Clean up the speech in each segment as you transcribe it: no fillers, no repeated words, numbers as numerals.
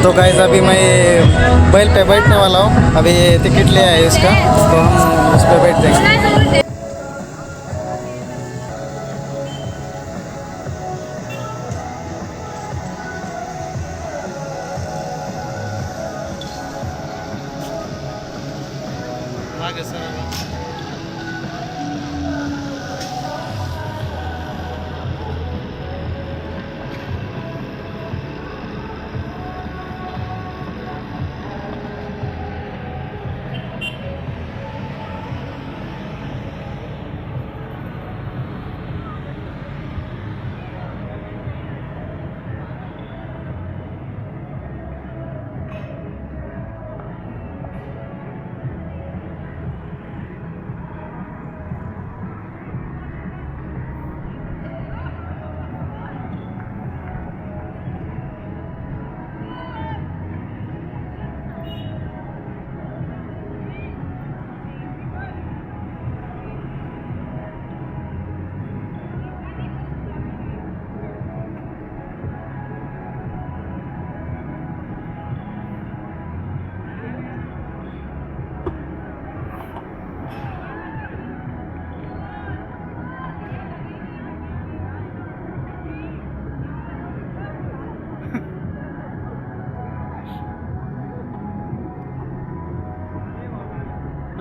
तो गाइस अभी मैं बैल पे बैठने वाला हूँ। अभी टिकट ले आए इसका, तो हम उस पर बैठ जाएंगे। आगे सर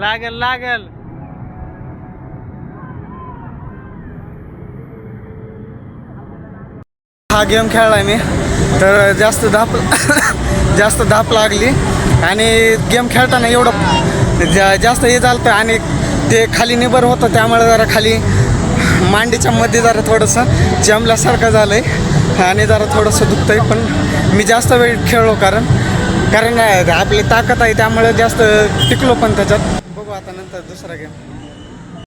लागल लागल. हा गेम खेळलाय मी, तर जास्त धाप लागली आणि गेम खेळताना एवढं जास्त हे झालं आणि ते खाली निबर होतं, त्यामुळे जरा खाली मांडीच्या मध्ये जरा थोडंसं जमल्यासारखं झालं आहे आणि जरा थोडंसं दुखतं आहे. पण मी जास्त वेळ खेळलो कारण आपली ताकद आहे, त्यामुळे जास्त टिकलो पण त्याच्यात. बघू आता नंतर दुसरा गेम.